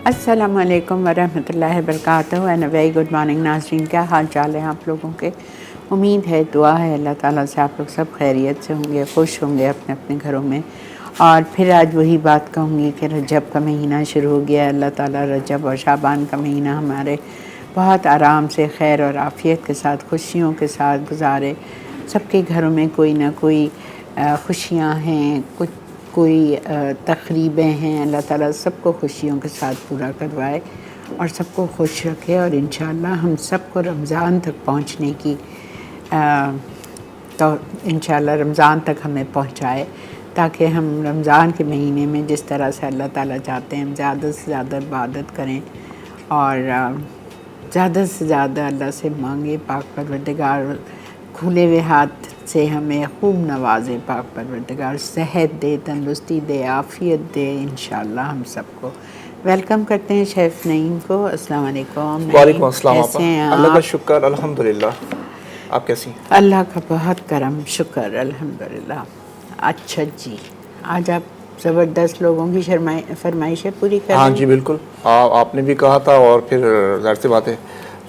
अस्सलाम वालेकुम वरहमतुल्लाहि वबरकातुहू एंड वेरी गुड मॉर्निंग नाज़रीन, क्या हाल चाल है आप लोगों के। उम्मीद है, दुआ है अल्लाह ताला से आप लोग सब खैरियत से होंगे, खुश होंगे अपने अपने घरों में। और फिर आज वही बात कहूँगी कि रजब का महीना शुरू हो गया। अल्लाह ताला रजब और शाबान का महीना हमारे बहुत आराम से, खैर और आफ़ियत के साथ, खुशियों के साथ गुजारे। सबके घरों में कोई ना कोई खुशियाँ हैं, कोई तक़रीबें हैं। अल्लाह ताला सबको खुशियों के साथ पूरा करवाए और सबको खुश रखे और इंशाअल्लाह हम सबको रमज़ान तक पहुँचने की तो इंशाअल्लाह रमज़ान तक हमें पहुँचाए, ताकि हम रमज़ान के महीने में जिस तरह से अल्लाह ताला चाहते हैं हम ज़्यादा से ज़्यादा इबादत करें और ज़्यादा से ज़्यादा अल्लाह से मांगे। पाक परवरदिगार खुले हुए हाथ से हमें खूब नवाज़े, पाक परवरदिगार सेहत दे, तंदुरुस्ती दे, आफ़ियत दे इंशाअल्लाह हम सबको। वेलकम करते हैं शेफ़ नईम को। अस्सलाम वालेकुम। वालेकुम अस्सलाम। कैसे हैं आप? अल्लाह का शुक्र, अल्हम्दुलिल्लाह। आप कैसी हैं? अल्लाह का बहुत करम, शुक्र, अल्हम्दुलिल्लाह। अच्छा जी, आज आप ज़बरदस्त लोगों की फरमाइशें पूरी कर हाँ रहे जी हैं। बिल्कुल। आपने भी कहा था और फिर ज़ाहिर सी बात है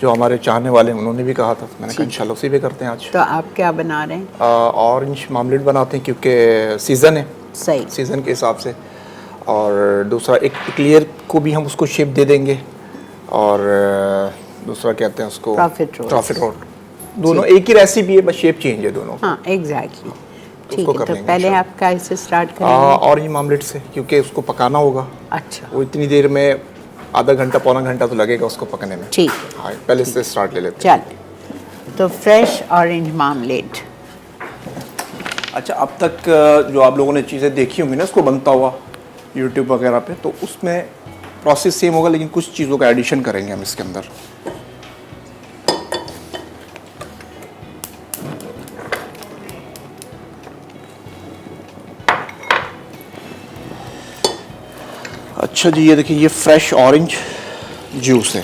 जो हमारे चाहने वाले हैं उन्होंने भी कहा था, मैंने कहा इंशाल्लाह उसी पे करते हैं आज। तो आप क्या बना रहे हैं? ऑरेंज मामलेट बनाते हैं क्योंकि सीज़न है, सही। सीज़न के हिसाब से। और दूसरा एक क्लियर को भी हम उसको शेप दे देंगे और दूसरा कहते हैं उसको प्रॉफिट रोल। दोनों एक ही रेसिपी है, बस शेप चेंज है दोनों। हाँ एग्जैक्टली। ठीक उसको है, कर तो लेंगे पहले इंशाल्लाह। आप क्या से स्टार्ट करेंगे? ऑरेंज मामलेट से, क्योंकि उसको पकाना होगा। अच्छा वो इतनी देर में आधा घंटा पौना घंटा तो लगेगा उसको पकने में। ठीक है, हाँ, पहले इससे स्टार्ट ले लेते हैं। चल। तो फ्रेश ऑरेंज मामलेट। अच्छा, अब तक जो आप लोगों ने चीज़ें देखी होंगी ना उसको बनता हुआ यूट्यूब वगैरह पे, तो उसमें प्रोसेस सेम होगा, लेकिन कुछ चीज़ों का एडिशन करेंगे हम इसके अंदर। अच्छा जी, ये देखिए, ये फ्रेश ऑरेंज जूस है।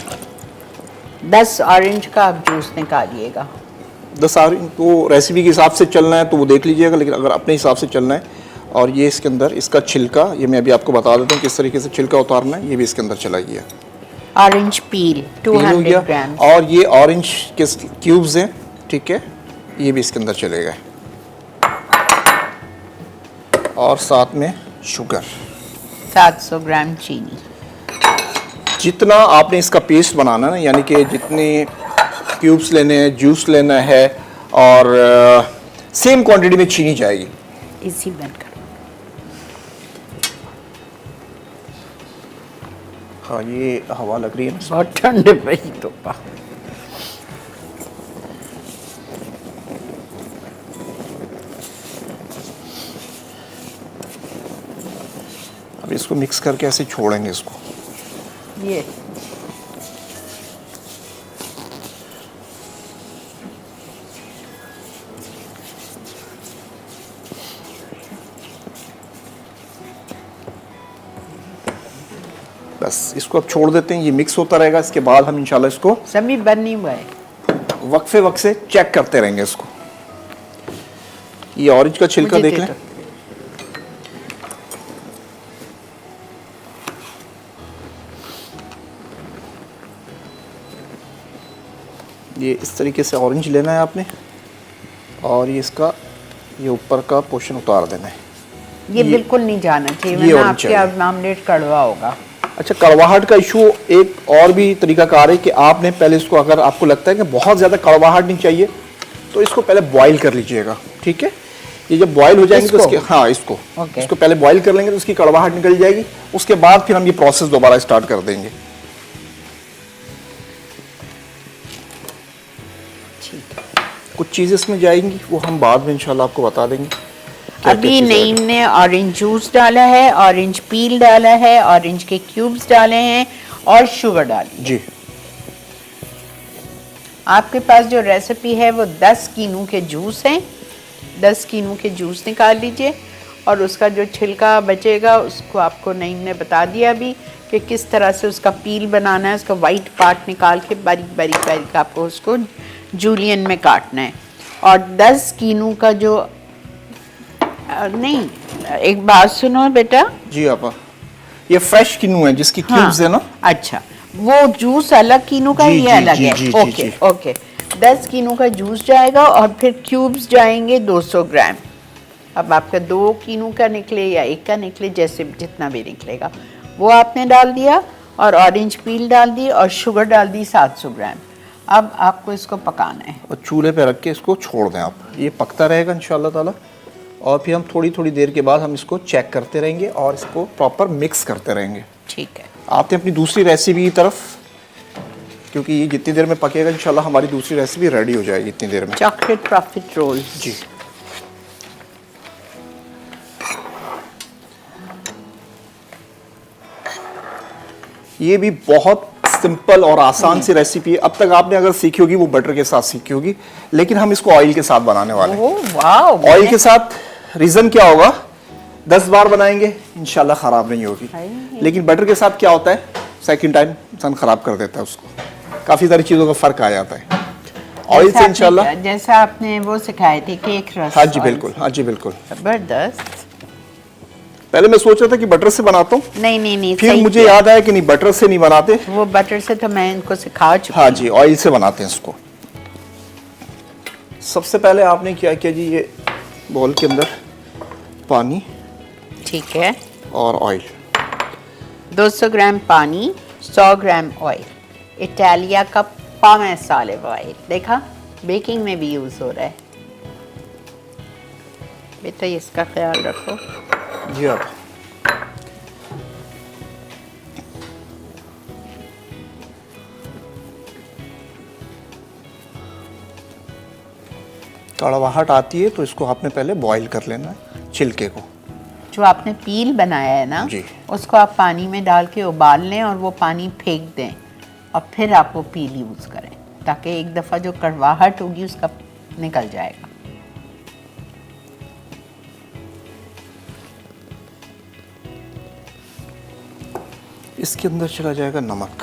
10 ऑरेंज का आप जूस निकालिएगा। 10 ऑरेंज तो रेसिपी के हिसाब से चलना है तो वो देख लीजिएगा, लेकिन अगर अपने हिसाब से चलना है। और ये इसके अंदर इसका छिलका, ये मैं अभी आपको बता देता हूँ किस तरीके से छिलका उतारना है। ये भी इसके अंदर चला गया, ऑरेंज पील 200 ग्राम। और ये ऑरेंज के क्यूब्स हैं, ठीक है, ये भी इसके अंदर चले गए। और साथ में शुगर 700 ग्राम चीनी। जितना आपने इसका पेस्ट बनाना है ना, यानी कि जितने क्यूब्स लेने हैं, जूस लेना है, और सेम क्वांटिटी में चीनी जाएगी। इसी बंद कर। हाँ, ये हवा लग रही है ना, बहुत ठंडे पे ही तो पा। अब इसको मिक्स करके ऐसे छोड़ेंगे इसको। ये बस इसको अब छोड़ देते हैं, ये मिक्स होता रहेगा। इसके बाद हम इंशाल्लाह इसको सभी बन नहीं हुआ है। वक्फे वक्त से चेक करते रहेंगे इसको। ये ऑरेंज का छिलका मुझे देख दे लें। दो। ये इस तरीके से ऑरेंज लेना है आपने, और ये इसका ये ऊपर का पोर्शन उतार देना है। ये बिल्कुल नहीं जाना चाहिए, ये वरना होना आपके चाहिए। मामलेट कड़वा होगा। अच्छा, कड़वाहट का इशू एक और भी तरीकाकार है कि आपने पहले इसको, अगर आपको लगता है कि बहुत ज़्यादा कड़वाहट नहीं चाहिए, तो इसको पहले बॉईल कर लीजिएगा, ठीक है। ये जब बॉईल हो जाएंगे तो इसके, हाँ इसको ओके। इसको पहले बॉईल कर लेंगे तो उसकी कड़वाहट निकल जाएगी। उसके बाद फिर हम ये प्रोसेस दोबारा स्टार्ट कर देंगे। ठीक है, कुछ चीज़ें इसमें जाएंगी, वो हम बाद में इंशाल्लाह आपको बता देंगे। क्या-क्या अभी चीज़ें नईम ने ऑरेंज जूस डाला है, ऑरेंज पील डाला है, ऑरेंज के क्यूब्स डाले हैं और शुगर डाली। जी, आपके पास जो रेसिपी है वो 10 कीनू के जूस हैं। 10 कीनू के जूस निकाल लीजिए और उसका जो छिलका बचेगा उसको आपको नईम ने बता दिया अभी कि किस तरह से उसका पील बनाना है। उसका वाइट पार्ट निकाल के बारीक बारीक बारीक आपको उसको जूलियन में काटना है। और 10 कीनू का जो नहीं, एक बात सुनो बेटा, जी आपा, ये फ्रेश किनू है जिसकी क्यूब्स है ना। अच्छा, वो जूस अलग कीनू का, जी, ये जी, अलग जी, है। जी, जी, ओके जी। ओके, 10 कीनू का जूस जाएगा और फिर क्यूब्स जाएंगे 200 ग्राम। अब आपका 2 कीनू का निकले या 1 का निकले, जैसे जितना भी निकलेगा वो आपने डाल दिया, और ऑरेंज पील डाल दी और शुगर डाल दी 700 ग्राम। अब आपको इसको पकाना है और चूल्हे पे रख के इसको छोड़ दें आप, ये पकता रहेगा इंशाल्लाह ताला। और फिर हम थोड़ी थोड़ी देर के बाद हम इसको चेक करते रहेंगे और इसको प्रॉपर मिक्स करते रहेंगे। ठीक है। आपने अपनी दूसरी रेसिपी की तरफ, क्योंकि ये जितनी देर में पकेगा इंशाल्लाह हमारी दूसरी रेसिपी रेडी हो जाएगी इतनी देर में। Chocolate profit roles. जी, ये भी बहुत सिंपल और आसान सी रेसिपी है। अब तक आपने अगर सीखी होगी वो बटर के साथ सीखी होगी, लेकिन हम इसको ऑयल के साथ बनाने वाले हैं। Oh wow! ऑयल के साथ रीजन क्या होगा, 10 बार बनाएंगे इंशाल्लाह खराब नहीं होगी, लेकिन बटर के साथ क्या होता है, सेकंड टाइम इंसान खराब कर देता है उसको। काफी सारी चीजों का फर्क आ जाता है ऑयल से इंशाल्लाह। जैसा आपने वो सिखाए थे केक रस। हाँ जी बिल्कुल, हाँ जी बिल्कुल। जबरदस्त। पहले मैं सोच रहा था कि बटर से बनाता हूँ, नहीं, फिर सही मुझे किया। याद आया कि नहीं, बटर से नहीं बनाते। वो बटर से तो मैं इनको सिखा चुकी हाँ जी, ऑयल से बनाते हैं इसको। सबसे पहले आपने क्या किया जी, ये बॉल के अंदर पानी ठीक है। और ऑयल, 200 ग्राम पानी, 100 ग्राम ऑयल, इटालिया का पामेस ऑलिव ऑयल। देखा, बेकिंग में भी यूज हो रहा है बेटा, इसका ख्याल रखो। जी आप कड़वाहट आती है तो इसको आपने पहले बॉईल कर लेना है, छिलके को। जो आपने पील बनाया है ना जी। उसको आप पानी में डाल के उबाल लें और वो पानी फेंक दें, और फिर आप वो पील यूज करें, ताकि एक दफ़ा जो कड़वाहट होगी उसका निकल जाएगा। इसके अंदर चला जाएगा नमक।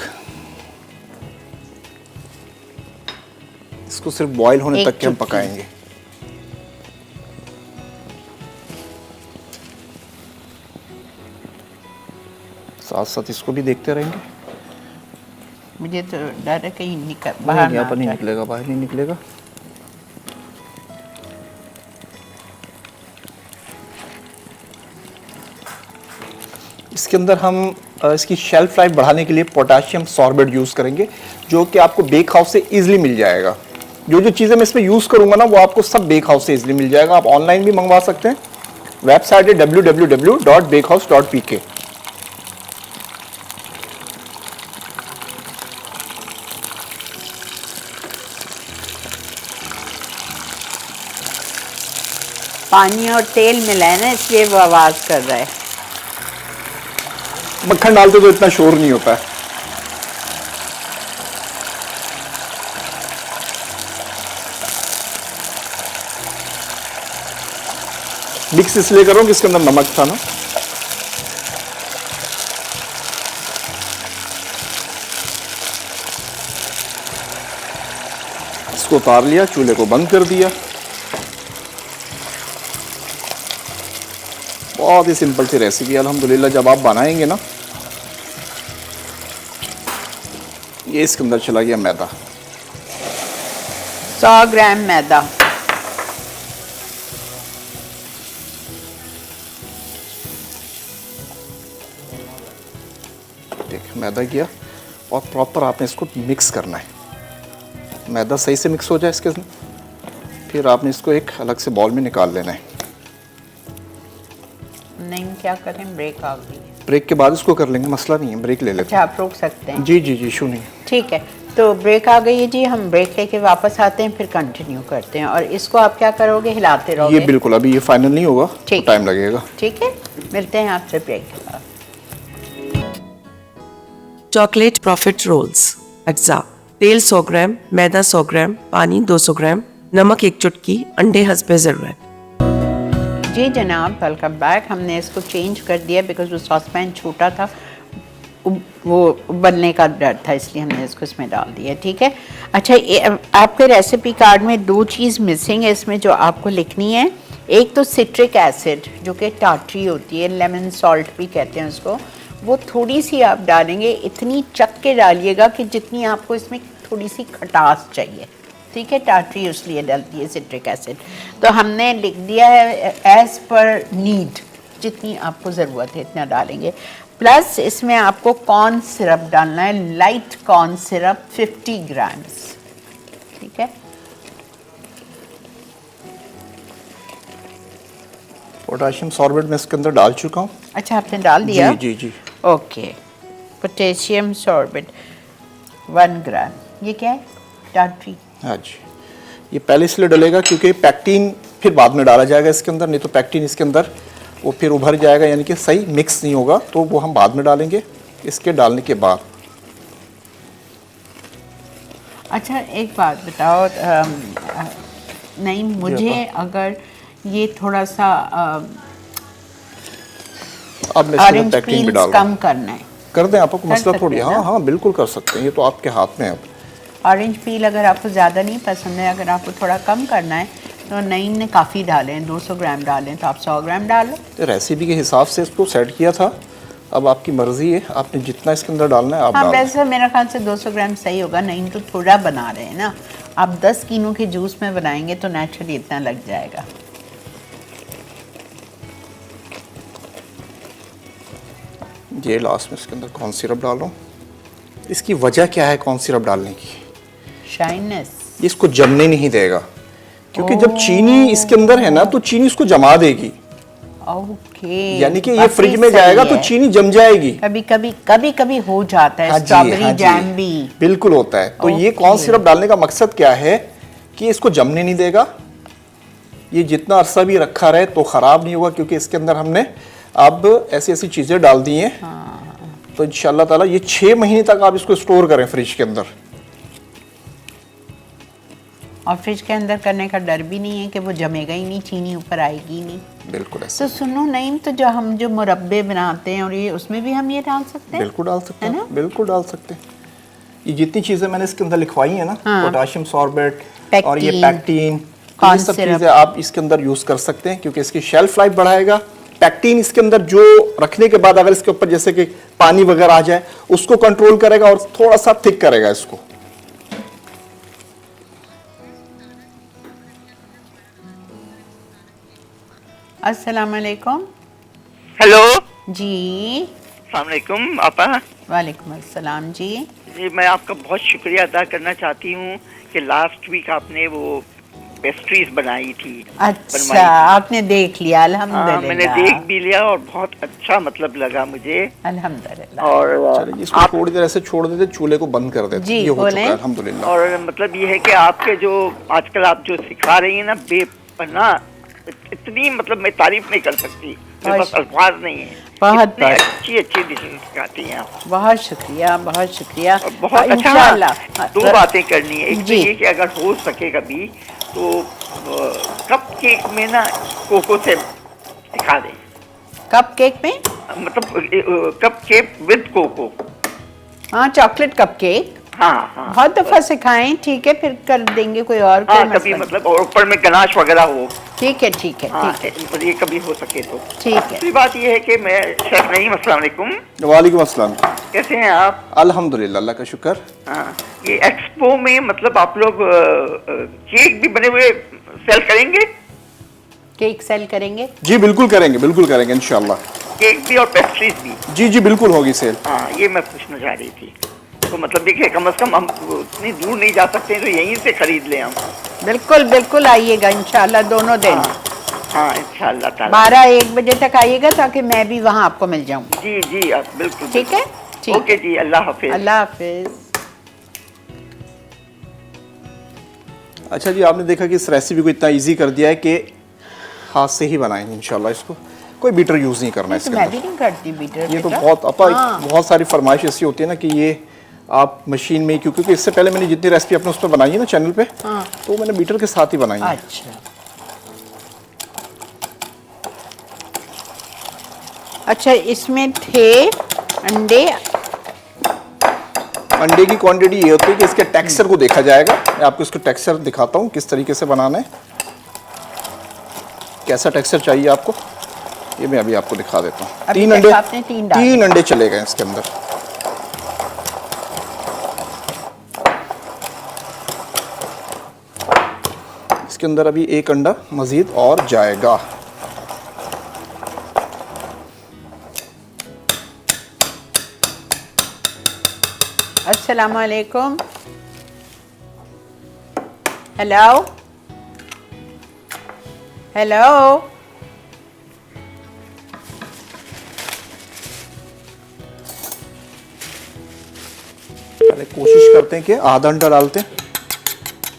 इसको सिर्फ बॉईल होने एक तक के हम चुटकी। पकाएंगे। साथ साथ इसको भी देखते रहेंगे। मुझे तो डर है कहीं नहीं, बाहर यहाँ ना पर नहीं आ जाए। निकलेगा, बाहर नहीं निकलेगा। इसके अंदर हम इसकी शेल्फ लाइफ बढ़ाने के लिए पोटेशियम सॉर्बेट यूज करेंगे, जो कि आपको बेक हाउस से इजीली मिल जाएगा। जो जो चीज़ें मैं इसमें यूज करूंगा ना, वो आपको सब बेक हाउस से इजीली मिल जाएगा। आप ऑनलाइन भी मंगवा सकते हैं, वेबसाइट है www.bakehouse.pk। पानी और तेल मिला है ना, इसलिए वो आवाज़ कर रहा है। मक्खन डालते तो इतना शोर नहीं होता है। मिक्स इसलिए करो कि इसके अंदर नमक था ना। इसको उतार लिया, चूल्हे को बंद कर दिया। बहुत ही सिंपल सी रेसिपी अल्हम्दुलिल्लाह। जब आप बनाएंगे ना, ये इसके अंदर चला गया मैदा, 100 ग्राम मैदा। ठीक, मैदा किया और प्रॉपर आपने इसको मिक्स करना है। मैदा सही से मिक्स हो जाए इसके अंदर, फिर आपने इसको एक अलग से बॉल में निकाल लेना है। नहीं, क्या करें, ब्रेक आ गई। ब्रेक के बाद इसको कर लेंगे, मसला नहीं है, ब्रेक ले लेते अच्छा, आप रोक सकते हैं। हैं। जी जी जी, शू नहीं। ठीक है, तो ब्रेक आ गई है जी, हम ब्रेक लेके वापस आते हैं, फिर कंटिन्यू करते हैं। और इसको आप क्या करोगे, हिलाते रहोगे? ये बिल्कुल अभी ये फाइनल नहीं होगा, ठीक। टाइम लगेगा। ठीक है, मिलते हैं आपसे ब्रेक के बाद। Chocolate profit rolls. अज्जा: तेल 100 ग्राम, मैदा 100 ग्राम, पानी 200 ग्राम, नमक 1 चुटकी, अंडे हस्बे ज़रूरत। जी जनाब, वेलकम बैक। हमने इसको चेंज कर दिया बिकॉज वो सॉसपैन छोटा था, वो उबलने का डर था, इसलिए हमने इसको इसमें डाल दिया। ठीक है। अच्छा, आपके रेसिपी कार्ड में 2 चीज़ मिसिंग है इसमें जो आपको लिखनी है। एक तो सिट्रिक एसिड, जो कि टाटरी होती है, लेमन सॉल्ट भी कहते हैं उसको, वो थोड़ी सी आप डालेंगे, इतनी चख के डालिएगा कि जितनी आपको इसमें थोड़ी सी खटास चाहिए, ठीक है। टार्टरी इसलिए डलती है सिट्रिक एसिड। तो हमने लिख दिया है एज पर नीड, जितनी आपको ज़रूरत है इतना डालेंगे। प्लस इसमें आपको कॉर्न सिरप डालना है, लाइट कॉर्न सिरप 50 ग्राम्स, ठीक है। पोटाशियम सॉर्बेट में इसके अंदर डाल चुका हूँ। अच्छा, आपने डाल दिया? जी जी जी। ओके, पोटेशियम सॉर्बेट 1 ग्राम। ये क्या है? टार्टरी। हाँ जी, ये पहले इसलिए डलेगा क्योंकि पैक्टीन फिर बाद में डाला जाएगा इसके अंदर, नहीं तो पैक्टीन इसके अंदर वो फिर उभर जाएगा, यानी कि सही मिक्स नहीं होगा, तो वो हम बाद में डालेंगे इसके डालने के बाद। अच्छा, एक बात बताओ, नहीं मुझे अगर ये थोड़ा सा अब मैं इसमें ऑरेंज पैक्टीन भी पील्स डाल कम करना है, कर दें, आपको मसला सकते थोड़ी। हैं हाँ ना? हाँ बिल्कुल कर सकते हैं, ये तो आपके हाथ में है। अब ऑरेंज पील अगर आपको ज़्यादा नहीं पसंद है, अगर आपको थोड़ा कम करना है तो नईम ने काफ़ी डाले हैं, 200 ग्राम डालें तो आप 100 ग्राम डाल लो। तो रेसिपी के हिसाब से इसको सेट किया था, अब आपकी मर्जी है, आपने जितना इसके अंदर डालना है आप हाँ, डाल दें। वैसे मेरा ख्याल से 200 ग्राम सही होगा। नईम तो थोड़ा बना रहे हैं ना, आप 10 किलो के जूस में बनाएंगे तो नेचुरली इतना लग जाएगा। ये लास्ट में इसके अंदर कॉर्न सिरप डालो। इसकी वजह क्या है कॉर्न सिरप डालने की? शाइननेस। ये इसको जमने नहीं देगा, क्योंकि जब चीनी इसके अंदर है ना तो चीनी इसको जमा देगी। ओके, यानी कि ये फ्रिज में जाएगा तो चीनी जम जाएगी। कभी कभी हो जाता है, हाँ जी, स्ट्रॉबेरी हाँ जी, जैम भी बिल्कुल होता है। तो ये कॉर्न सिरप डालने का मकसद क्या है कि इसको जमने नहीं देगा, ये जितना अरसा भी रखा रहे तो खराब नहीं होगा, क्योंकि इसके अंदर हमने अब ऐसी ऐसी चीजें डाल दी हैं। तो इंशाल्लाह ताला ये 6 महीने तक आप इसको स्टोर करें फ्रिज के अंदर। और फ्रिज के अंदर करने का डर भी नहीं है कि वो जमेगा ही नहीं, चीनी ऊपर आएगी ही नहीं। बिल्कुल ऐसा। तो सुनो नईम, तो जो हम जो मुरब्बे बनाते हैं और ये, उसमें भी हम ये डाल सकते हैं? बिल्कुल डाल सकते है हैं, ना? बिल्कुल डाल सकते हैं। ये जितनी चीजें मैंने इसके अंदर लिखवाई है ना, हाँ। पोटाशियम सॉर्बेट पैक्टीन, और ये पैक्टीन, कॉर्न ये सब सिरप। चीजें आप इसके अंदर यूज कर सकते हैं, क्योंकि इसकी शेल्फ लाइफ बढ़ाएगा। पैक्टीन इसके अंदर जो रखने के बाद अगर इसके ऊपर जैसे कि पानी वगैरह आ जाए उसको कंट्रोल करेगा और थोड़ा सा थिक करेगा इसको। अस्सलाम वालेकुम। हेलो, जी अस्सलाम वालेकुम आपा। वालेकुम अस्सलाम जी। जी, मैं आपका बहुत शुक्रिया अदा करना चाहती हूँ कि लास्ट वीक आपने वो पेस्ट्रीज बनाई थी। अच्छा, बनवाई थी। आपने देख लिया? हाँ, अल्हम्दुलिल्लाह। मैंने देख भी लिया और बहुत अच्छा मतलब लगा मुझे। अल्हम्दुलिल्लाह। और चलिए इसको थोड़ी देर ऐसे छोड़ देते, चूल्हे को बंद कर देते। जी, ये हो चुका है बोलें। अल्हम्दुलिल्लाह। और मतलब ये है कि आपके जो आजकल आप जो सिखा रही हैं ना, बेपना इतनी मतलब मैं तारीफ नहीं कर सकती, मेरे पास अच्छा। अल्फाज नहीं है। बहुत इतनी बहुत। अच्छी अच्छी डिशेज सिखाती हैं आप। बहुत शुक्रिया, बहुत शुक्रिया। और बहुत अच्छा। इंशाल्लाह। दो बातें करनी है। एक तो जी। ये कि अगर हो सके कभी तो कप केक में ना कोको से सिखा दें। कप केक में? मतलब कप केक विद कोको। हाँ, चॉकलेट कप केक हाँ हाँ। बहुत दफा सिखाएं, ठीक है, फिर कर देंगे कोई और। कोई हाँ, मसला कभी नहीं। मतलब और ऊपर में गनाश वगैरह हो। ठीक है, ठीक है, हाँ, ठीक है। ये कभी हो सके तो। ठीक है। दूसरी बात ये है कि मैं शेफ नईम, अस्सलाम वालेकुम। वालेकुम अस्सलाम। कैसे हैं आप? अल्हम्दुलिल्लाह, अल्लाह का शुक्र। हाँ, ये एक्सपो में मतलब आप लोग केक भी बने हुए सेल करेंगे? केक सेल करेंगे? जी बिल्कुल करेंगे इंशाल्लाह। केक भी और पेस्ट्रीज भी? जी जी बिल्कुल होगी सेल। हाँ, ये मैं पूछना चाह रही थी। तो मतलब देखिए, कम से कम हम उतनी दूर नहीं जा सकते हैं, तो यहीं से खरीद लें हम। बिल्कुल बिल्कुल आइएगा इंशाल्लाह, दोनों दिन। हाँ, इंशाल्लाह ताला। 12-1 बजे तक आइएगा ताकि मैं भी वहाँ आपको मिल जाऊँ। जी जी, आप बिल्कुल। ठीक है, ठीक। ओके जी, अल्लाह हाफिज। अल्लाह हाफिज। अच्छा जी, आपने देखा कि इस रेसिपी को इतना इजी कर दिया है कि हाथ से ही बनाएंगे इंशाल्लाह। इसको कोई बीटर यूज़ नहीं करना है तो इसके मैं भी अंदर। नहीं करती बीटर। ये तो बेटा। बहुत अपा हाँ। बहुत सारी फरमाइश ऐसी होती है ना कि ये आप मशीन में, क्योंकि इससे पहले मैंने जितनी रेसिपी अपने उस पर बनाई है ना चैनल पे, हाँ। तो मैंने बीटर के साथ ही बनाई है। अच्छा अच्छा, इसमें थे अंडे। अंडे की क्वांटिटी ये होती है कि इसके टेक्सचर को देखा जाएगा। मैं आपको इसको टेक्सचर दिखाता हूँ किस तरीके से बनाना है, कैसा टेक्सचर चाहिए आपको। ये मैं अभी आपको दिखा देता हूँ। अभी 3 तक अंडे, आपने 3 डाले। 3 अंडे चले गए इसके अंदर। इसके अंदर अभी 1 अंडा मजीद और जाएगा। अस्सलामु अलैकुम। Hello hello. पहले कोशिश करते हैं कि आधा अंडा डालते हैं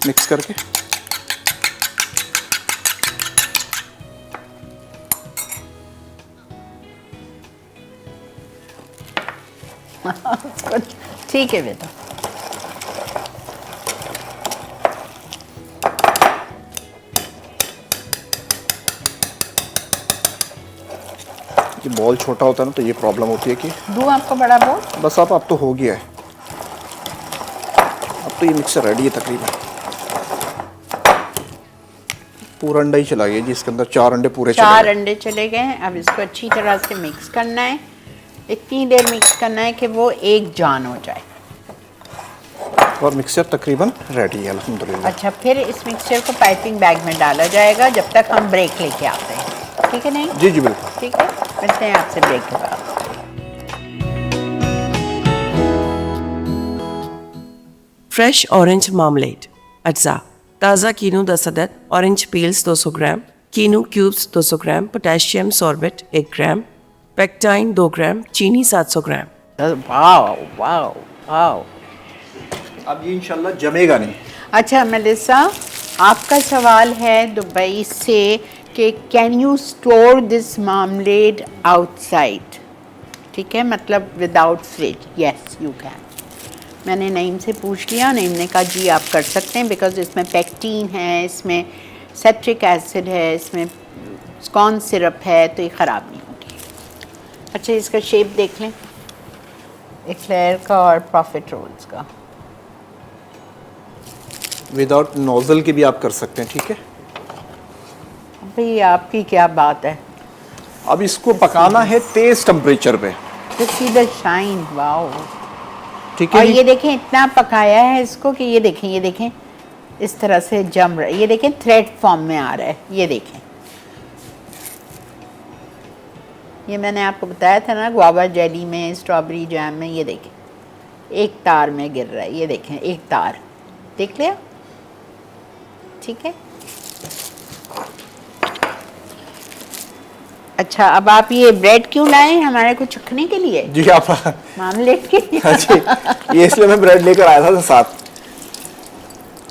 मिक्स करके। ठीक है बेटा। ये बॉल छोटा होता है ना, तो ये प्रॉब्लम होती है कि दूँ आपको बड़ा बोल? बस अब तो हो गया है। अब तो ये मिक्सर रेडी है तकरीबन। पूरा अंडा ही चला गया जी इसके अंदर। 4 अंडे पूरे चले 4 गए। अंडे चले गए हैं। अब इसको अच्छी तरह से मिक्स करना है। इतनी देर मिक्स करना है कि वो एक जान हो जाए। और मिक्सर तकरीबन रेडी है अल्हम्दुलिल्लाह। अच्छा, फिर इस मिक्सचर को पाइपिंग बैग में डाला जाएगा जब तक हम ब्रेक लेके आते हैं। ठीक है नहीं? जी जी बिल्कुल। ठीक है, मिलते हैं आपसे ब्रेक के बाद। फ्रेश ऑरेंज मार्मलेड अज्जा। ताज़ा कीनू 10 अदद, ऑरेंज पील्स 200 ग्राम, कीनू क्यूब्स 200 ग्राम, पोटेशियम सॉर्बेट 1 ग्राम, पेक्टाइन 2 ग्राम, चीनी 700 ग्राम। Wow wow wow. अब ये इंशाल्लाह जमेगा नहीं। अच्छा मेलिसा, आपका सवाल है दुबई से कि can you store this marmalade outside? ठीक है, मतलब without fridge. Yes you can. मैंने नईम से पूछ लिया, नईम ने कहा जी आप कर सकते हैं, बिकॉज इसमें पेक्टीन है, इसमें सिट्रिक एसिड है, इसमें कॉर्न सिरप है, तो ये ख़राब नहीं होगी। अच्छा, इसका शेप देख लें, एक्लेयर का और प्रॉफिट रोल्स का। विदाउट नोजल के भी आप कर सकते हैं, ठीक है। भाई आपकी क्या बात है। अब इसको पकाना है तेज टेम्परेचर पे, तो सीधा शाइन। वाओ। ठीक है और जी? ये देखें इतना पकाया है इसको कि ये देखें इस तरह से जम रहा है। ये देखें थ्रेड फॉर्म में आ रहा है। ये देखें, ये मैंने आपको बताया था ना गुआवा जेली में, स्ट्रॉबेरी जैम में। ये देखें एक तार में गिर रहा है। ये देखें एक तार, देख लिया? ठीक है। अच्छा, अब आप ये ब्रेड क्यों लाए हैं हमारे को चखने के लिए? जी आप मामलेट के लिए? जी, ये इसलिए मैं ब्रेड लेकर आया था साथ,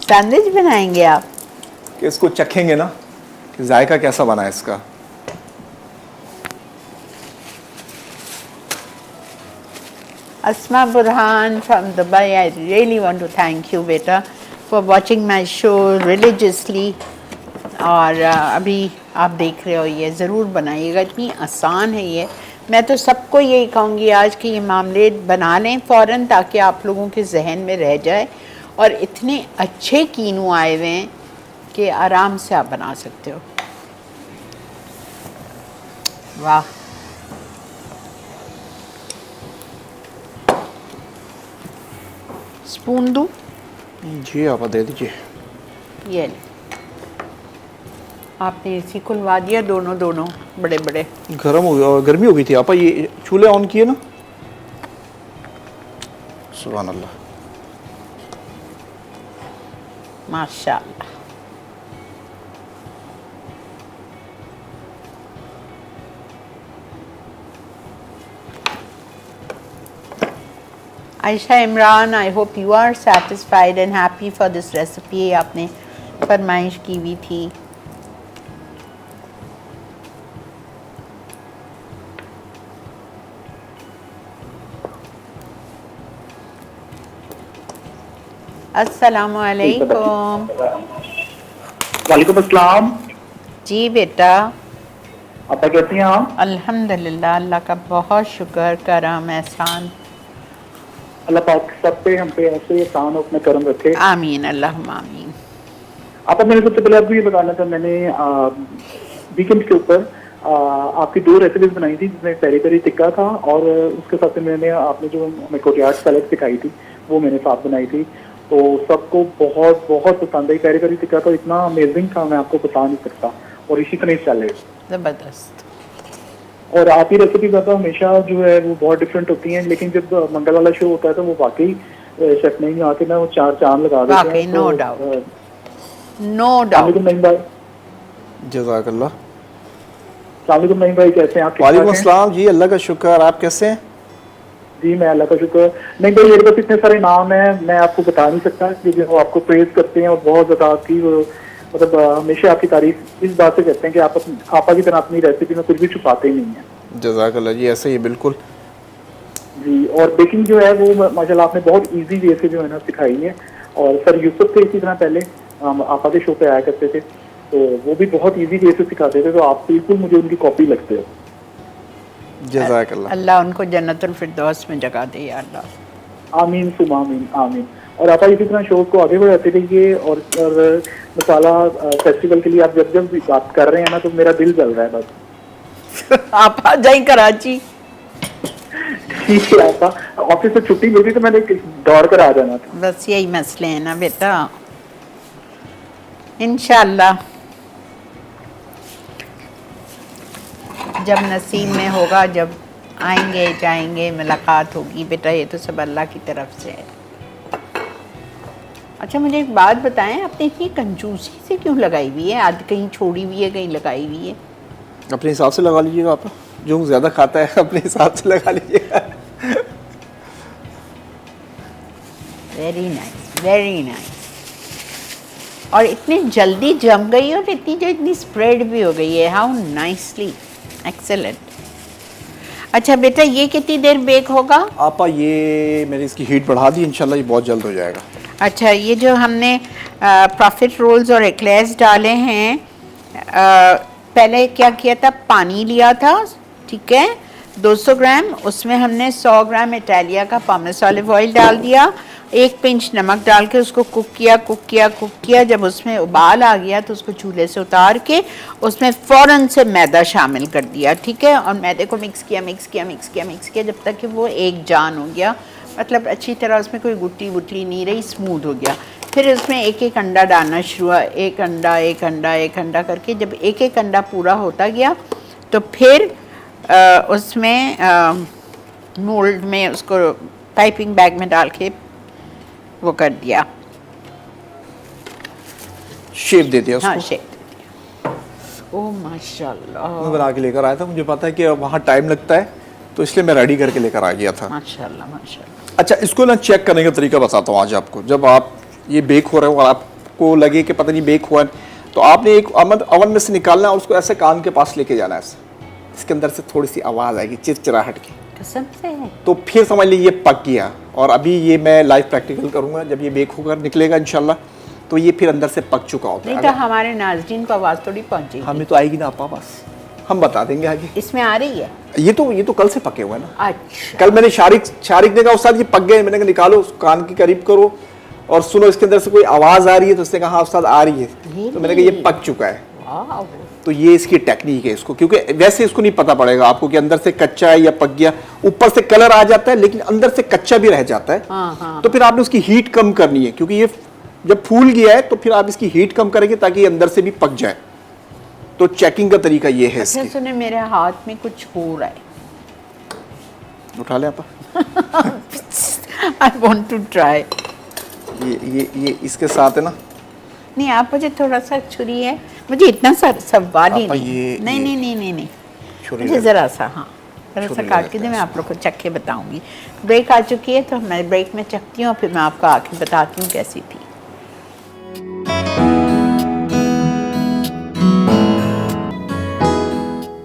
सैंडविच बनाएंगे आप? कि इसको चखेंगे ना कि जायका कैसा बना है इसका। Asma Burhan from Dubai, I really want to thank you beta for watching my show religiously. और अभी आप देख रहे हो, ये ज़रूर बनाइएगा, इतनी आसान है ये। मैं तो सबको यही कहूँगी आज कि ये मामलेट बना लें फ़ौरन, ताकि आप लोगों के जहन में रह जाए। और इतने अच्छे कीनू आए हुए हैं कि आराम से आप बना सकते हो। वाह। स्पून दूँ? जी आप दे दीजिए। ये ले। आपने इसी खुलवा दिया, दोनों बड़े बड़े। गर्मी हो गई थी आपा, ये चूल्हे ऑन किए ना। सुभान अल्लाह, माशाअल्लाह। Ayesha Imran, I hope you are satisfied and happy for this recipe. आपने फरमाइश की हुई थी। अस्सलामु अलैकुम। वालेकुम अस्सलाम। जी बेटा, आपा कैसी हैं आप? अल्हम्दुलिल्लाह, अल्लाह का बहुत शुक्र, करम एहसान। अल्लाह पाक सब पे हम पे ऐसे ही एहसान हो, अपना करम रखे। आमीन, अल्लाहुम्मा आमीन। आपा मैंने सबसे पहले आपको ये बताना था, मैंने वीकेंड के ऊपर आपकी 2 रेसिपीज बनाई थी, जिसमें पेरी पेरी टिक्का था और उसके साथ में मैंने आपने जो हमें कोरियाट सैलेड सिखाई थी वो मैंने साथ बनाई थी। तो सबको बहुत बहुत पसंद आई। पेरी पेरी टिक्का तो इतना अमेजिंग था, मैं आपको बता नहीं सकता। और इसी तरह सैलेड ज़बरदस्त। और आप ही रेसिपी बताओ, हमेशा जो है वो बहुत डिफरेंट होती हैं, लेकिन जब मंगल वाला शो होता है तो वो वाकई शेफ नहीं आके ना वो 4 चांद लगा देते हैं। वाकई, नो डाउट, नो डाउट। वालेकुम नईम भाई। जज़ाकल्लाह। वालेकुम नईम भाई, कैसे हैं आप? ठीक ठाक वालेकुम हैं? अस्सलाम जी, अल्लाह का शुक्र। आप कैसे हैं? जी मैं अल्लाह का शुक्र। नहीं भाई, मेरे पास इतने सारे नाम हैं, मैं आपको बता नहीं सकता, क्योंकि वो आपको प्रेज करते हैं और बहुत ज़्यादा आपकी मतलब हमेशा आपकी तारीफ इस बात से करते हैं कि आप आपा की तरह अपनी रेसिपी में कुछ भी छुपाते ही नहीं हैं। जज़ाकल्लाह जी, ऐसे ही बिल्कुल जी। और बेकिंग जो है वो माशाल्लाह आपने बहुत इजी वे से जो है ना सिखाई है। और सर यूसुफ थे इसी तरह पहले आपा के शो पे आया करते थे, तो वो भी बहुत इजी वे से सिखाते थे, तो आप बिल्कुल मुझे उनकी कॉपी लगते हो। जज़ाकल्लाह। अल्लाह उनको जन्नतुल फिरदौस में जगह दे या अल्लाह। आमीन सुम आमीन आमीन। और आप इसी तरह शो को आगे बढ़ाते रहिए। और मसाला फेस्टिवल के लिए आप जब जब भी बात कर रहे हैं ना, तो मेरा दिल जल रहा है बस। आप आ जाए कराची। ठीक है आपा, ऑफिस से छुट्टी मिली तो मैंने दौड़ कर आ जाना था। बस यही मसले हैं ना बेटा, इंशाल्लाह जब नसीब में होगा, जब आएंगे जाएंगे, मुलाकात होगी बेटा, ये तो सब अल्लाह की तरफ से है। अच्छा मुझे एक बात बताएं, आपने इतनी कंजूसी से क्यों लगाई हुई है? आज कहीं छोड़ी हुई है, कहीं लगाई हुई है? अपने हिसाब से लगा लीजिएगा आप, जो ज़्यादा खाता है अपने हिसाब से लगा लीजिएगा। Very nice, very nice. और इतनी जल्दी जम गई और इतनी जो इतनी स्प्रेड भी हो गई है। How nicely, excellent. अच्छा बेटा, ये कितनी देर बेक होगा? आपा ये मैंने इसकी हीट बढ़ा दी, इंशाल्लाह ये बहुत जल्द हो जाएगा। अच्छा, ये जो हमने प्रॉफिट रोल्स और एक्लेयर्स डाले हैं, पहले क्या किया था, पानी लिया था, ठीक है, 200 ग्राम, उसमें हमने 100 ग्राम इटालिया का पामेस ऑलिव ऑयल डाल दिया, 1 पिंच नमक डाल के उसको कुक किया। जब उसमें उबाल आ गया तो उसको चूल्हे से उतार के उसमें फ़ौरन से मैदा शामिल कर दिया, ठीक है। और मैदे को मिक्स किया जब तक कि वो एक जान हो गया, मतलब अच्छी तरह उसमें कोई गुटली वुटली नहीं रही, स्मूथ हो गया। फिर उसमें एक एक अंडा डालना शुरू हुआ, एक अंडा करके जब एक एक अंडा पूरा होता गया तो फिर उसमें मोल्ड में उसको पाइपिंग बैग में डाल के वो कर दिया, शेप दे दिया उसको। हाँ शेप। ओह माशाल्लाह, मैं बना के लेकर आया था, मुझे पता है कि वहाँ टाइम लगता है, तो इसलिए मैं रेडी करके लेकर आ गया था। माशाल्लाह माशाल्लाह। अच्छा, इसको ना चेक करने का तरीका बताता हूँ आज आपको। जब आप ये बेक हो रहे हो और आपको लगे कि पता नहीं बेक हुआ है, तो आपने एक अवन में से निकालना है और उसको ऐसे कान के पास लेके जाना है ऐसे। इसके अंदर से थोड़ी सी आवाज़ आएगी चिरचिराहट की, कसम से है? तो फिर समझ लीजिए ये पक गया। और अभी ये मैं लाइव प्रैक्टिकल करूँगा, जब ये बेक होकर निकलेगा इंशाल्लाह, तो ये फिर अंदर से पक चुका होता नहीं है। तो हमारे नाज़रीन को आवाज़ थोड़ी पहुंचेगी। हमें तो आएगी ना आपा, बस हम बता देंगे आगे। इसमें आ रही है? ये तो कल से पके हुए हैं ना। अच्छा, कल मैंने शारिक ने कहा उस्ताद ये पक गए, मैंने कहा निकालो, कान के करीब करो और सुनो इसके अंदर से कोई आवाज़ आ रही है, तो उसने कहा हाँ उस्ताद आ रही है, तो मैंने कहा ये पक चुका है। वाह। तो ये इसकी टेक्निक है इसको, क्योंकि वैसे इसको नहीं पता पड़ेगा आपको कि अंदर से कच्चा है या पक गया। ऊपर से कलर आ जाता है लेकिन अंदर से कच्चा भी रह जाता है। हाँ। तो फिर आपने उसकी हीट कम करनी है, क्योंकि ये जब फूल गया है तो फिर आप इसकी हीट कम करेंगे ताकि ये अंदर से भी पक जाए। तो चेकिंग का तरीका ये है अच्छा इसकी। सुने, मेरे हाथ में कुछ हो रहा है। उठा लें आप। I want to try. ये इसके साथ है ना। नहीं आप मुझे थोड़ा सा छुरी है, मुझे इतना सा सवाल ही आपा नहीं। छुरी मुझे ले। ज़रा सा, हाँ ज़रा सा छुरी काट ले के दे, लेते मैं हैं आप लोग को चख के बताऊंगी। ब्रेक आ चुकी है तो मैं ब्रेक में चखती हूँ, फिर मैं आपको आके बताती हूँ कैसी थी।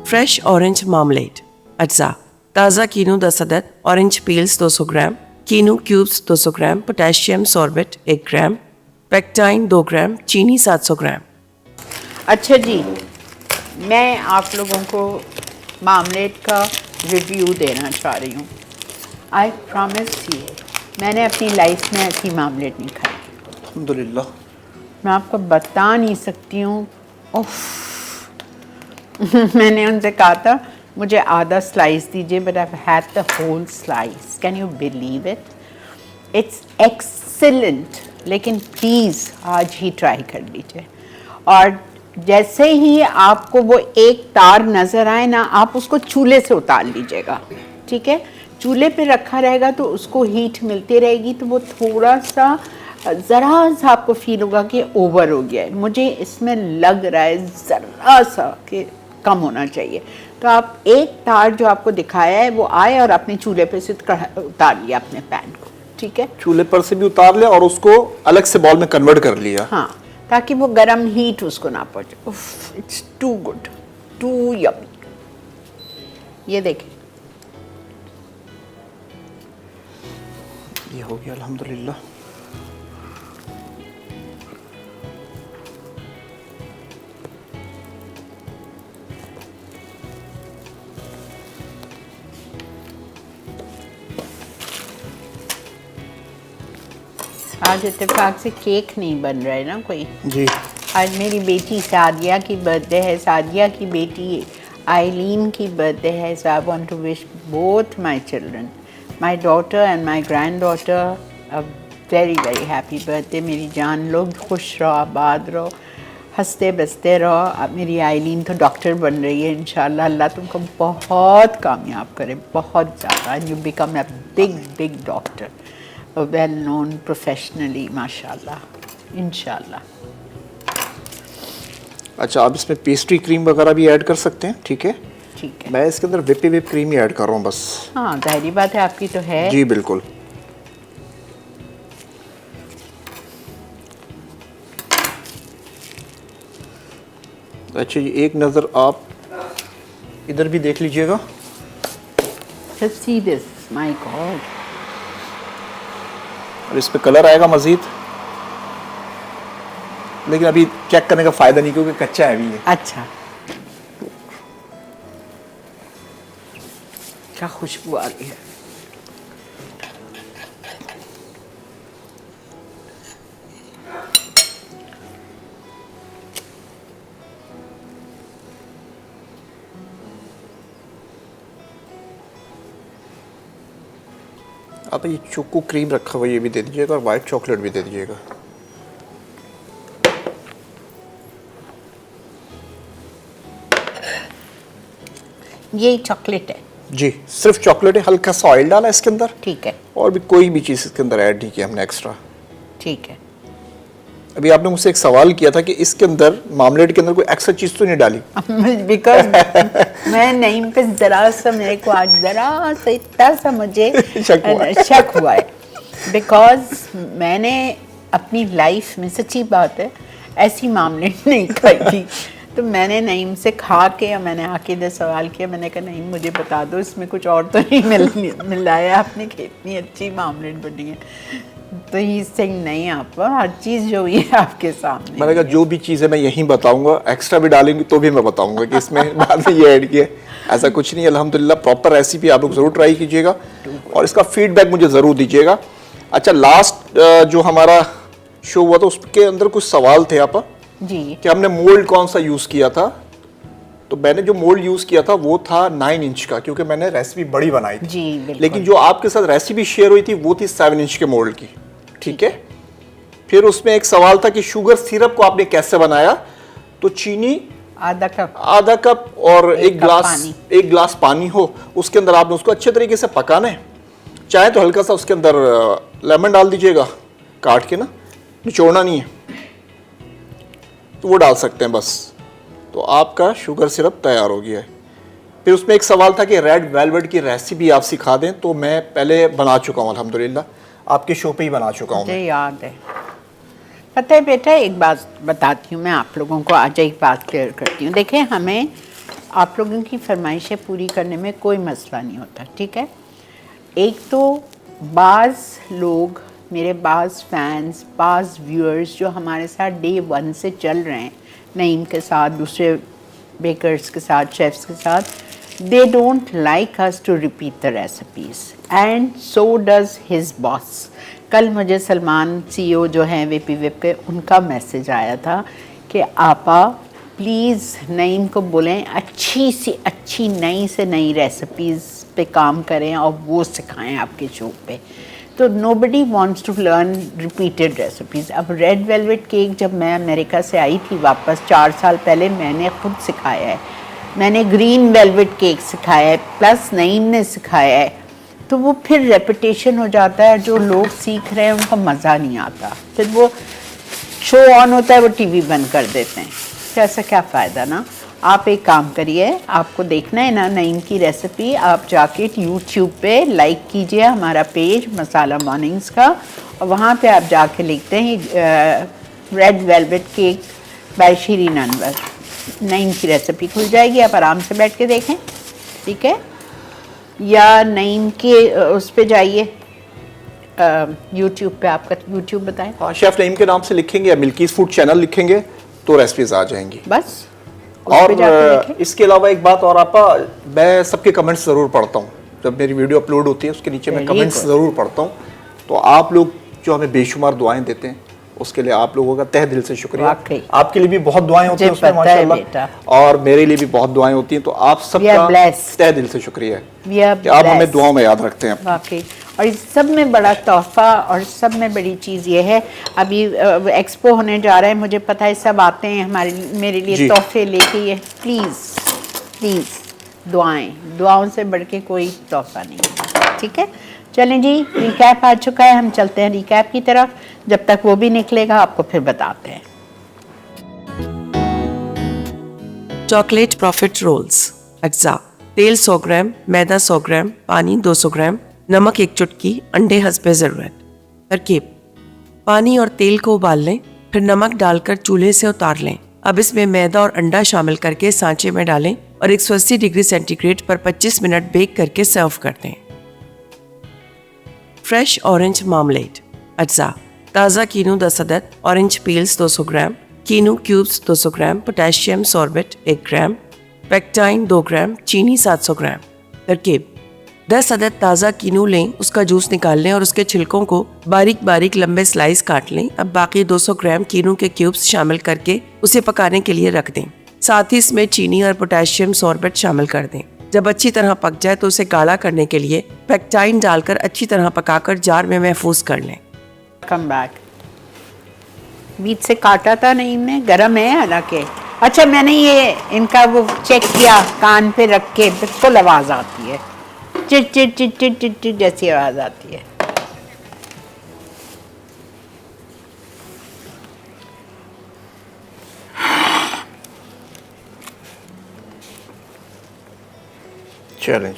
फ्रेश ऑरेंज मार्मलेड अज्जा, ताज़ा कीनू 10 अदद, ऑरेंज पील्स 200 ग्राम, कीनू क्यूब्स 200 ग्राम, पोटेशियम सॉर्बेट 1 ग्राम, पेक्टाइन 2 ग्राम, चीनी 700 ग्राम। अच्छा जी, मैं आप लोगों को मामलेट का रिव्यू देना चाह रही हूँ। आई प्रॉमिस यू, मैंने अपनी लाइफ में ऐसी मामलेट नहीं खाई। अल्हम्दुलिल्लाह। मैं आपको बता नहीं सकती हूँ। उफ, मैंने उनसे कहा था मुझे आधा स्लाइस दीजिए, but I had the whole slice. Can you believe it? It's excellent. लेकिन प्लीज़ आज ही ट्राई कर लीजिए, और जैसे ही आपको वो एक तार नज़र आए ना, आप उसको चूल्हे से उतार लीजिएगा, ठीक है? चूल्हे पे रखा रहेगा तो उसको हीट मिलती रहेगी, तो वो थोड़ा सा ज़रा सा आपको फील होगा कि ओवर हो गया है। मुझे इसमें लग रहा है ज़रा सा कि कम होना चाहिए। तो आप एक तार जो आपको दिखाया है वो आए और अपने चूल्हे पे से उतार लिया अपने पैन को, ठीक है? चूल्हे पर से भी उतार लिया और उसको अलग से बॉल में कन्वर्ट कर लिया। हाँ, ताकि वो गरम हीट उसको ना पहुंचे। उफ, it's too good, too yummy. ये देखें, ये हो गया अल्हम्दुलिल्लाह। आज इत्तेफाक से केक नहीं बन रहा है ना कोई। जी, आज मेरी बेटी सादिया की बर्थडे है, सादिया की बेटी आइलीन की बर्थडे है। So I want to wish both my children, my daughter and my granddaughter, a very very happy birthday. मेरी जान लोग खुश रहो, आबाद रहो, हंसते बसते रहो। अब मेरी आइलीन तो डॉक्टर बन रही है इंशाल्लाह। अल्लाह तुमको बहुत कामयाब करे, बहुत ज़्यादा। You become a big big doctor, well known professionally, माशाल्लाह, इंशाल्लाह। अच्छा, आप इसमें पेस्ट्री क्रीम वगैरह भी ऐड कर सकते हैं, ठीक है? ठीक है। मैं इसके अंदर whip क्रीम ही ऐड कर रहा हूँ बस। हाँ, जाहिर बात है, आपकी तो है। जी बिल्कुल। अच्छा जी, एक नज़र आप इधर भी देख लीजिएगा। Just see this, my God. और इस पे कलर आएगा मज़ीद, लेकिन अभी चेक करने का फ़ायदा नहीं क्योंकि कच्चा है अभी ये। अच्छा, क्या खुशबू आ रही है। आप ये चोको क्रीम रखा हुआ ये भी दे दीजिएगा और वाइट चॉकलेट भी दे दीजिएगा। ये चॉकलेट है? जी, सिर्फ चॉकलेट है, हल्का सा ऑयल डाला इसके अंदर, ठीक है, और भी कोई भी चीज़ इसके अंदर ऐड नहीं किया हमने एक्स्ट्रा। ठीक है। अभी आपने मुझसे एक सवाल किया था कि इसके अंदर मामलेट के अंदर कोई एक्स्ट्रा चीज़ तो नहीं डाली? बिकॉज मैं नहीं पे जरा सा, मेरे को आज जरा सा इतना सा मुझे शक हुआ है। बिकॉज मैंने अपनी लाइफ में, सच्ची बात है, ऐसी मामलेट नहीं खाई थी। तो मैंने नईम से खा के, मैंने आके सवाल किया, मैंने कहा नहीं मुझे बता दो इसमें कुछ और तो नहीं मिलाया आपने कि इतनी अच्छी मामलेट बनी है। तो ही सिंह नहीं, आप हर चीज़ जो हुई है आपके सामने। मैंने कहा जो भी चीज़ है मैं यहीं बताऊंगा, एक्स्ट्रा भी डालेंगे तो भी मैं बताऊंगा कि इसमें बाद में ये ऐड किया। ऐसा कुछ नहीं, अल्हम्दुलिल्लाह प्रॉपर रेसिपी आप लोग ज़रूर ट्राई कीजिएगा और इसका फीडबैक मुझे ज़रूर दीजिएगा। अच्छा, लास्ट जो हमारा शो हुआ था उसके अंदर कुछ सवाल थे आप जी, कि हमने मोल्ड कौन सा यूज़ किया था। तो मैंने जो मोल्ड यूज़ किया था वो था 9 इंच का, क्योंकि मैंने रेसिपी बड़ी बनाई थी। जी बिल्कुल। लेकिन जो आपके साथ रेसिपी शेयर हुई थी वो थी 7 इंच के मोल्ड की, ठीक है? फिर उसमें एक सवाल था कि शुगर सिरप को आपने कैसे बनाया। तो चीनी आधा कप और एक ग्लास पानी हो, उसके अंदर आपने उसको अच्छे तरीके से पकाना है। चाहे तो हल्का सा उसके अंदर लेमन डाल दीजिएगा काट के ना, निचोड़ना नहीं है, तो वो डाल सकते हैं बस। तो आपका शुगर सिरप तैयार हो गया है। फिर उसमें एक सवाल था कि रेड वेलवेट की रेसिपी आप सिखा दें, तो मैं पहले बना चुका हूँ अल्हम्दुलिल्लाह, आपके शो पे ही बना चुका हूँ। मुझे याद है। पता है बेटा, एक बात बताती हूँ मैं आप लोगों को, आज एक बात क्लियर करती हूँ। देखें, हमें आप लोगों की फरमाइशें पूरी करने में कोई मसला नहीं होता, ठीक है? एक तो बाज़ लोग, मेरे बाज़ फैंस, बाज़ व्यूअर्स जो हमारे साथ डे 1 से चल रहे हैं, नईम के साथ, दूसरे बेकर्स के साथ, शेफ्स के साथ, they don't like us to repeat the recipes and so does his boss. कल मुझे सलमान CEO जो हैं VP विप के, उनका मैसेज आया था कि आपा प्लीज़ नईम को बोलें अच्छी सी अच्छी नई से नई रेसिपीज़ पे काम करें और वो सिखाएं आपके शो पे। तो nobody wants to learn repeated recipes. अब रेड वेलवेट केक जब मैं अमेरिका से आई थी वापस 4 साल पहले, मैंने खुद सिखाया है। मैंने ग्रीन वेलवेट केक सिखाया है, प्लस नईम ने सिखाया है। तो वो फिर रेपिटेशन हो जाता है, जो लोग सीख रहे हैं उनको मज़ा नहीं आता, फिर वो शो ऑन होता है वो टीवी बंद कर देते हैं। तो ऐसा क्या फ़ायदा ना। आप एक काम करिए, आपको देखना है ना नईम की रेसिपी, आप जाके यूट्यूब पे लाइक कीजिए हमारा पेज मसाला मॉर्निंग्स का, और वहाँ पे आप जाके लिखते हैं red velvet cake bye Shirin Anwar, Naeem की रेसिपी खुल जाएगी, आप आराम से बैठ के देखें, ठीक है। या नईम के उस पे जाइए यूट्यूब पे, आपका यूट्यूब बताएं। हाँ, शेफ नईम के नाम से लिखेंगे या मिल्कीज़ फूड चैनल लिखेंगे तो रेसिपीज आ जाएंगी बस। उस पे और जाके देखें। इसके अलावा एक बात और आपा, मैं सबके कमेंट्स ज़रूर पढ़ता हूँ। जब मेरी वीडियो अपलोड होती है उसके नीचे मैं Very कमेंट्स good. ज़रूर पढ़ता हूँ। तो आप लोग जो हमें बेशुमार दुआएं देते हैं उसके लिए आप लोगों का तहे दिल से शुक्रिया। वाकई। आपके लिए भी बहुत दुआएं होती हैं मुझे उसमें पता है माशाल्लाह, बेटा। और मेरे लिए भी बहुत दुआएं होती हैं। तो आप We are सबका blessed. तहे दिल से शुक्रिया है We are कि आप हमें blessed. दुआओं में याद रखते हैं। वाकई। और इस सब में बड़ा तोहफा और सब में बड़ी चीज़ ये है, अभी एक्सपो होने जा रहा है, मुझे पता है सब आते हैं मेरे लिए जी। तोहफे लेके। ये प्लीज़ दुआओं से बढ़ के कोई तोहफा नहीं है, ठीक है। चलें जी, रिकैप आ चुका है, हम चलते हैं रिकैप की तरफ। जब तक वो भी निकलेगा आपको फिर बताते हैं। Chocolate profit rolls. अज्जा: तेल 100 ग्राम, मैदा 100 ग्राम, पानी 200 ग्राम, नमक 1 चुटकी, अंडे हस्बे ज़रूरत। तरकीब: पानी और तेल को उबाल लें, फिर नमक डालकर चूल्हे से उतार लें। अब इसमें मैदा और अंडा शामिल करके सांचे में डालें और 180 डिग्री सेंटीग्रेड पर 25 मिनट बेक करके सर्व कर दें। Fresh orange marmalade. अज्जा: ताज़ा कीनू 10 अदद, ऑरेंज पील्स 200 ग्राम, कीनू क्यूब्स 200 ग्राम, पोटेशियम सॉर्बेट 1 ग्राम, पेक्टाइन 2 ग्राम, चीनी 700 ग्राम। तरकीब: 10 अदद ताज़ा कीनू लें, उसका जूस निकाल लें और उसके छिलकों को बारीक बारीक लंबे स्लाइस काट लें। अब बाकी 200 ग्राम कीनू के क्यूब्स शामिल करके उसे पकाने के लिए रख दें। साथ ही इसमें चीनी और पोटेशियम सॉर्बेट शामिल कर दें। जब अच्छी तरह पक जाए तो उसे गाढ़ा करने के लिए पेक्टाइन डालकर अच्छी तरह पकाकर जार में महफूज कर लें। Come back. बीच से काटा था नहीं, मैं गरम है हालांकि। अच्छा, मैंने ये इनका वो चेक किया, कान पे रख के बिल्कुल आवाज़ आती है, चिट चिट चिट चिट चिट चिट जैसी आवाज़ आती है। Challenge.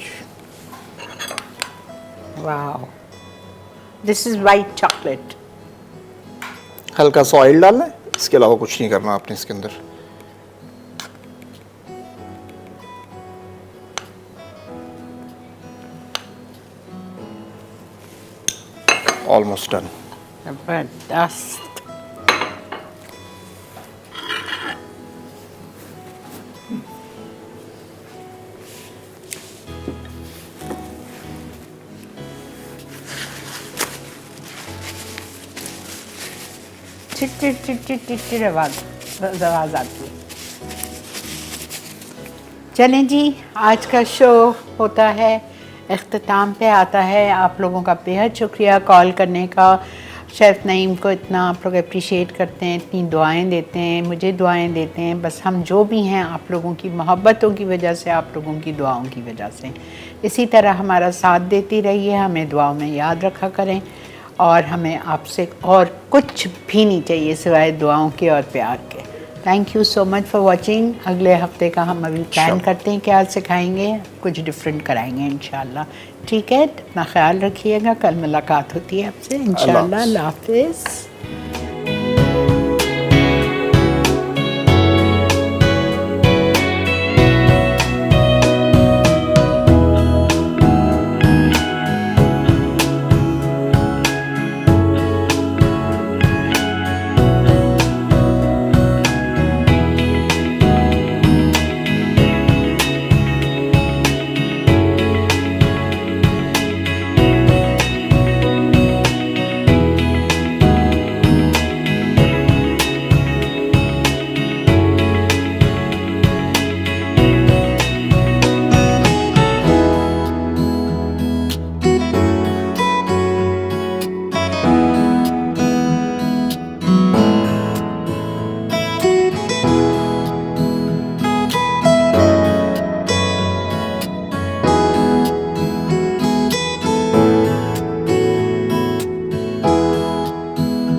Wow, this is white chocolate. हल्का सा ऑयल डालना है, इसके अलावा कुछ नहीं करना आपने इसके अंदर। Almost done. जबरदस्त। चिट चिट चिट चिट चिट चिट आवाज़ आती है। चलें जी, आज का शो होता है, इख्तिताम पे आता है। आप लोगों का बेहद शुक्रिया कॉल करने का। शेफ़ नईम को इतना आप लोग अप्रिशिएट करते हैं, इतनी दुआएं देते हैं, मुझे दुआएं देते हैं। बस हम जो भी हैं आप लोगों की मोहब्बतों की वजह से, आप लोगों की दुआओं की वजह से। इसी तरह हमारा साथ देती रहिए, हमें दुआओं में याद रखा करें, और हमें आपसे और कुछ भी नहीं चाहिए सिवाय दुआओं के और प्यार के। Thank you so much for watching. अगले हफ्ते का हम अभी प्लान करते हैं क्या सिखाएंगे, कुछ डिफरेंट कराएंगे इंशाल्लाह। ठीक है, अपना ख्याल रखिएगा, कल मुलाकात होती है आपसे इंशाल्लाह। अल्लाह हाफिज़।